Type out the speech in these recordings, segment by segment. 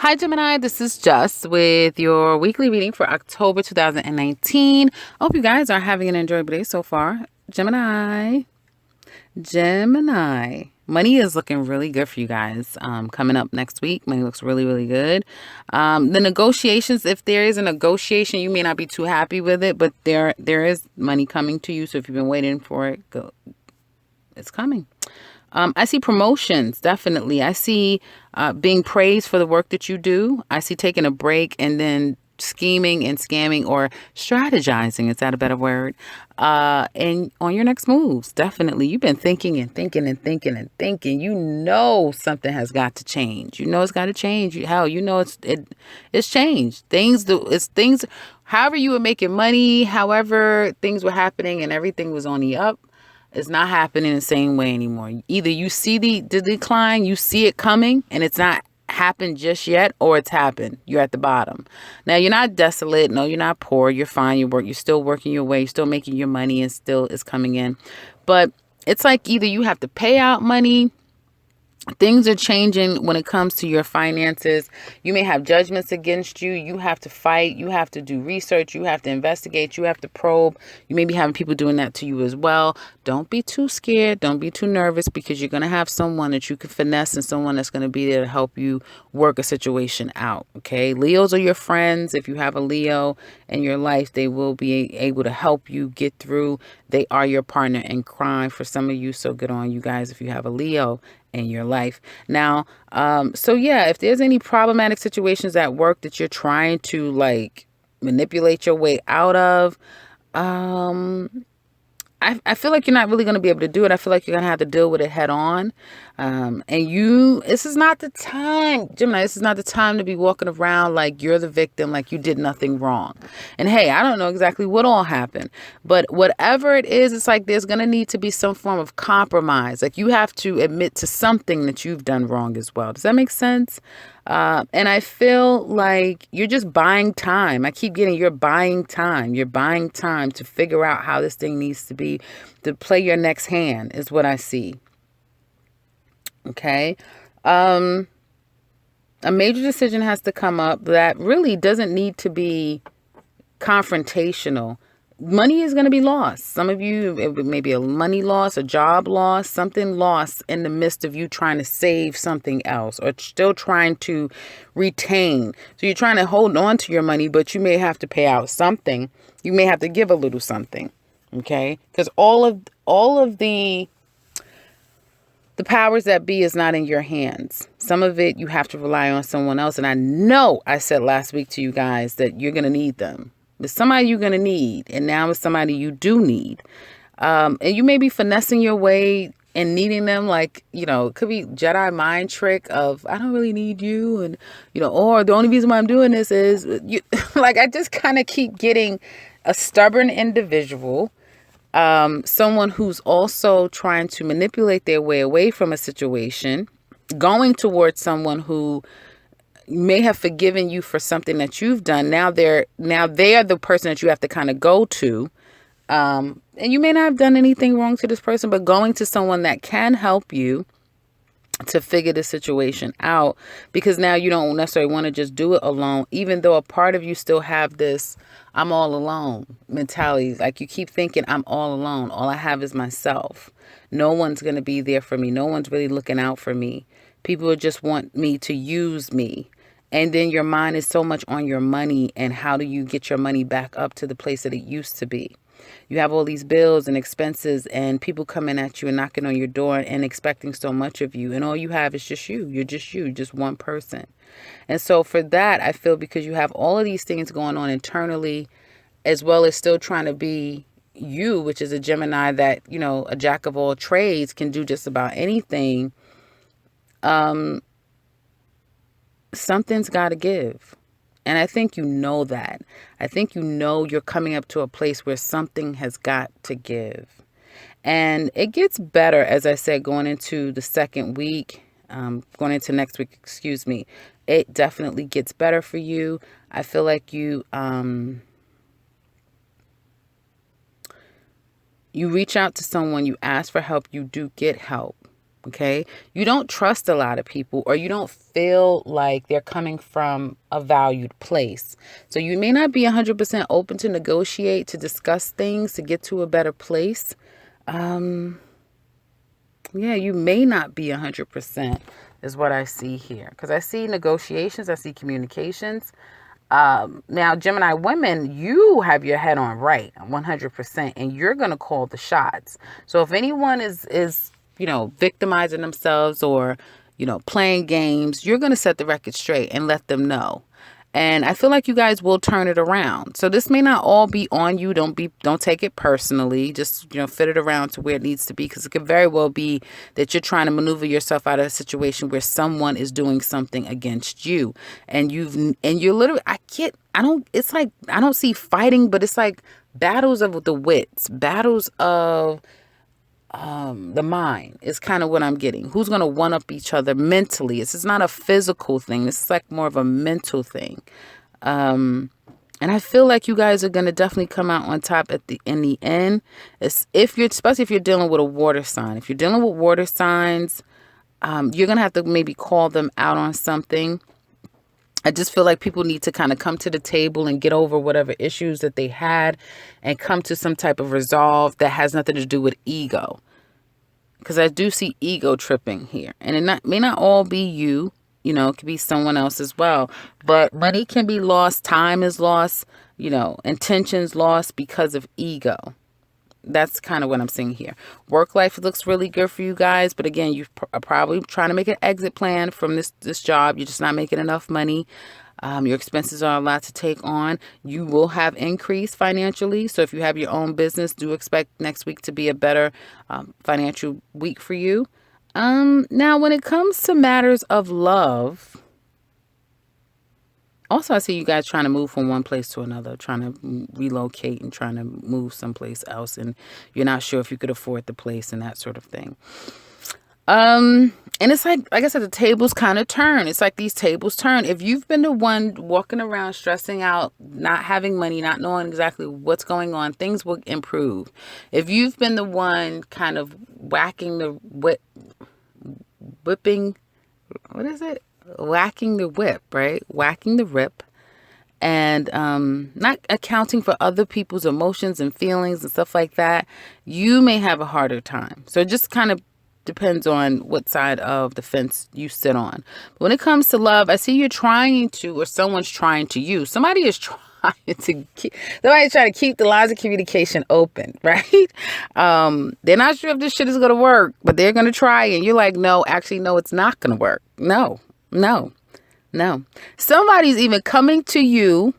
Hi, Gemini. This is Just with your weekly reading for October 2019. I hope you guys are having an enjoyable day so far. Gemini. Money is looking really good for you guys. Coming up next week, money looks really, really good. The negotiations, if there is a negotiation, you may not be too happy with it, but there is money coming to you. So if you've been waiting for it, it's coming. I see promotions, definitely. I see being praised for the work that you do. I see taking a break and then scheming and scamming or strategizing. Is that a better word? And on your next moves, definitely. You've been thinking and thinking and thinking and thinking. You know something has got to change. You know it's got to change. Hell, you know it's changed. Things. However you were making money, however things were happening, and everything was on the up. It's not happening the same way anymore. Either you see the decline, you see it coming, and it's not happened just yet, or it's happened. You're at the bottom. Now, you're not desolate. No, you're not poor. You're fine. You're still working your way. You're still making your money, and still is coming in. But it's like either you have to pay out money. Things are changing when it comes to your finances. You may have judgments against you. You have to fight. You have to do research. You have to investigate. You have to probe. You may be having people doing that to you as well. Don't be too scared. Don't be too nervous, because you're going to have someone that you can finesse and someone that's going to be there to help you work a situation out. Okay. Leos are your friends. If you have a Leo in your life, they will be able to help you get through. They are your partner in crime for some of you. So good on you guys if you have a Leo in your life. Now, if there's any problematic situations at work that you're trying to manipulate your way out of, I feel like you're not really going to be able to do it. I feel like you're going to have to deal with it head on. This is not the time, Gemini, this is not the time to be walking around like you're the victim, like you did nothing wrong. And hey, I don't know exactly what all happened, but whatever it is, it's like there's going to need to be some form of compromise. Like you have to admit to something that you've done wrong as well. Does that make sense? And I feel like you're just buying time. I keep getting you're buying time. You're buying time to figure out how this thing needs to be, to play your next hand is what I see. Okay. A major decision has to come up that really doesn't need to be confrontational. Money is going to be lost. Some of you, it may be a money loss, a job loss, something lost in the midst of you trying to save something else or still trying to retain. So you're trying to hold on to your money, but you may have to pay out something. You may have to give a little something. Okay. Because all of the powers that be is not in your hands. Some of it you have to rely on someone else. And I know I said last week to you guys that you're going to need them. It's somebody you're going to need. And now it's somebody you do need. And you may be finessing your way and needing them. Like, it could be Jedi mind trick of, I don't really need you. And, or the only reason why I'm doing this is you, I just kind of keep getting a stubborn individual. Someone who's also trying to manipulate their way away from a situation, going towards someone who may have forgiven you for something that you've done. Now they are the person that you have to kind of go to. And you may not have done anything wrong to this person, but going to someone that can help you to figure the situation out, because now you don't necessarily want to just do it alone, even though a part of you still have this I'm all alone mentality. Like you keep thinking I'm all alone. All I have is myself. No one's going to be there for me. No one's really looking out for me. People just want me to use me. And then your mind is so much on your money and how do you get your money back up to the place that it used to be. You have all these bills and expenses and people coming at you and knocking on your door and expecting so much of you. And all you have is just you. You're just one person. And so for that, I feel because you have all of these things going on internally, as well as still trying to be you, which is a Gemini that, a jack of all trades, can do just about anything. Something's got to give. And I think you know that. I think you're coming up to a place where something has got to give. And it gets better, as I said, going into the second week, going into next week, excuse me. It definitely gets better for you. I feel like you reach out to someone, you ask for help, you do get help. Okay. You don't trust a lot of people, or you don't feel like they're coming from a valued place. So you may not be 100% open to negotiate, to discuss things, to get to a better place. Yeah, you may not be 100% is what I see here. Because I see negotiations, I see communications. Now, Gemini women, you have your head on right 100%, and you're going to call the shots. So if anyone is victimizing themselves, or, playing games, you're going to set the record straight and let them know. And I feel like you guys will turn it around. So this may not all be on you. Don't take it personally. Just, fit it around to where it needs to be, because it could very well be that you're trying to maneuver yourself out of a situation where someone is doing something against you. And you're literally, it's like, I don't see fighting, but it's like battles of the wits, battles of the mind is kind of what I'm getting. Who's going to one up each other mentally? This is not a physical thing. This is like more of a mental thing. And I feel like you guys are going to definitely come out on top in the end. Especially if you're dealing with a water sign. If you're dealing with water signs, you're going to have to maybe call them out on something. I just feel like people need to kind of come to the table and get over whatever issues that they had, and come to some type of resolve that has nothing to do with ego. Because I do see ego tripping here. And it may not all be you. It could be someone else as well. But money can be lost. Time is lost. Intentions lost because of ego. That's kind of what I'm seeing here. Work life looks really good for you guys. But again, you are probably trying to make an exit plan from this job. You're just not making enough money. Your expenses are a lot to take on. You will have increase financially. So if you have your own business, do expect next week to be a better financial week for you. Now, when it comes to matters of love, also I see you guys trying to move from one place to another, trying to relocate and trying to move someplace else. And you're not sure if you could afford the place and that sort of thing. And it's like I said, the tables kind of turn. It's like these tables turn. If you've been the one walking around stressing out, not having money, not knowing exactly what's going on, things will improve. If you've been the one kind of whacking the whipping, what is it? Whacking the whip, right? Whacking the whip. And not accounting for other people's emotions and feelings and stuff like that, you may have a harder time. So it just kind of depends on what side of the fence you sit on. But when it comes to love, I see you're trying to, or someone's trying to you. Somebody is trying somebody's trying to keep the lines of communication open, right? They're not sure if this shit is going to work, but they're going to try. And you're like, no, it's not going to work. No. Somebody's even coming to you,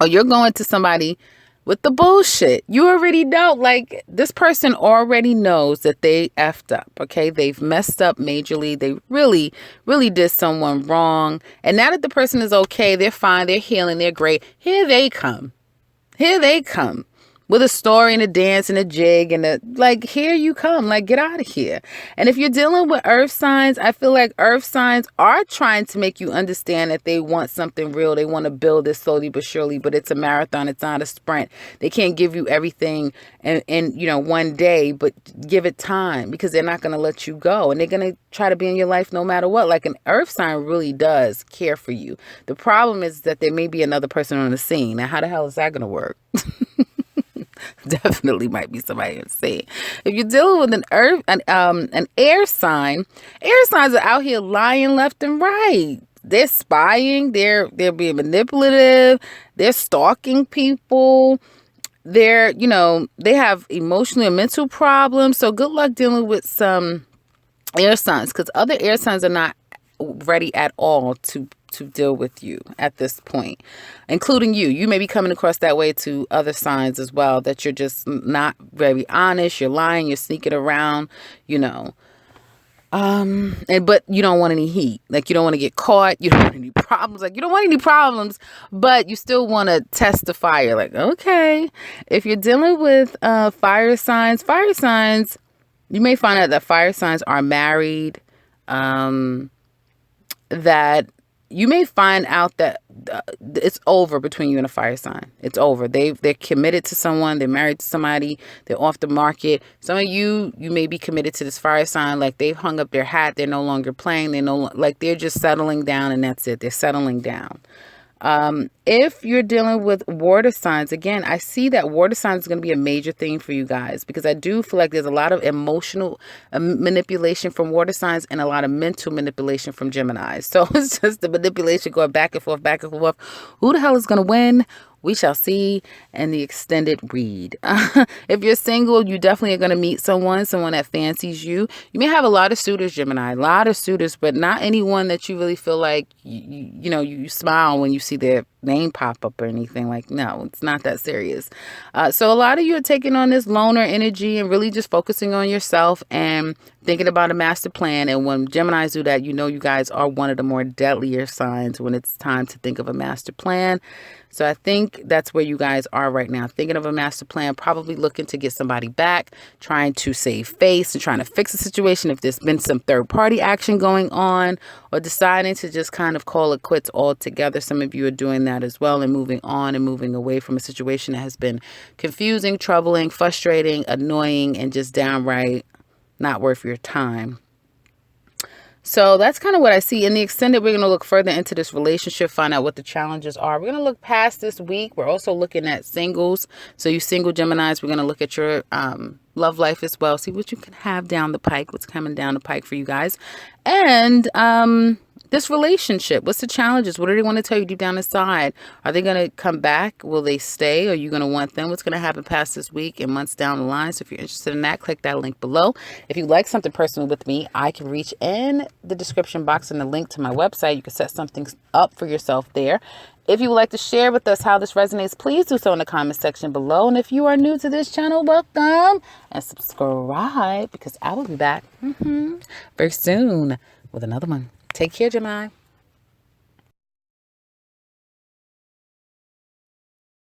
or you're going to somebody with the bullshit. You already know, like, this person already knows that they effed up, okay? They've messed up majorly. They really, really did someone wrong. And now that the person is okay, they're fine, they're healing, they're great. Here they come. With a story and a dance and a jig and here you come, get out of here. And if you're dealing with earth signs, I feel like earth signs are trying to make you understand that they want something real. They want to build this slowly but surely, but it's a marathon. It's not a sprint. They can't give you everything in one day, but give it time, because they're not going to let you go. And they're going to try to be in your life no matter what. Like, an earth sign really does care for you. The problem is that there may be another person on the scene. Now, how the hell is that going to work? Definitely might be somebody to say. If you're dealing with an air signs are out here lying left and right. They're spying. They're being manipulative. They're stalking people. They have emotional and mental problems. So good luck dealing with some air signs, because other air signs are not ready at all to deal with you at this point, including you. You may be coming across that way to other signs as well, that you're just not very honest. You're lying. You're sneaking around, but you don't want any heat. Like, you don't want to get caught. You don't want any problems. Like, you don't want any problems, but you still want to test the fire. Like, okay, if you're dealing with fire signs, you may find out that fire signs are married, that you may find out that it's over between you and a fire sign. It's over. They're committed to someone. They're married to somebody. They're off the market. Some of you may be committed to this fire sign. Like they've hung up their hat. They're no longer playing. They're just settling down, and that's it. They're settling down. If you're dealing with water signs, again, I see that water signs is going to be a major thing for you guys, because I do feel like there's a lot of emotional manipulation from water signs and a lot of mental manipulation from Gemini. So it's just the manipulation going back and forth, back and forth. Who the hell is going to win? We shall see in the extended read. If you're single, you definitely are going to meet someone that fancies you. You may have a lot of suitors, Gemini, a lot of suitors, but not anyone that you really feel like, you smile when you see their name pop up or anything. Like, no, it's not that serious. So a lot of you are taking on this loner energy and really just focusing on yourself and thinking about a master plan. And when Geminis do that, you guys are one of the more deadlier signs when it's time to think of a master plan. So I think that's where you guys are right now, thinking of a master plan, probably looking to get somebody back, trying to save face and trying to fix the situation if there's been some third party action going on, or deciding to just kind of call it quits altogether. Some of you are doing that as well and moving on and moving away from a situation that has been confusing, troubling, frustrating, annoying, and just downright not worth your time. So that's kind of what I see. In the extended, we're going to look further into this relationship, find out what the challenges are. We're going to look past this week. We're also looking at singles. So you single Geminis, we're going to look at your love life as well. See what you can have down the pike, what's coming down the pike for you guys. And this relationship, what's the challenges? What do they want to tell you deep down inside? Are they going to come back? Will they stay? Are you going to want them? What's going to happen past this week and months down the line? So if you're interested in that, click that link below. If you like something personal with me, I can reach in the description box and the link to my website. You can set something up for yourself there. If you would like to share with us how this resonates, please do so in the comment section below. And if you are new to this channel, welcome and subscribe, because I will be back very soon with another one. Take care, Gemini.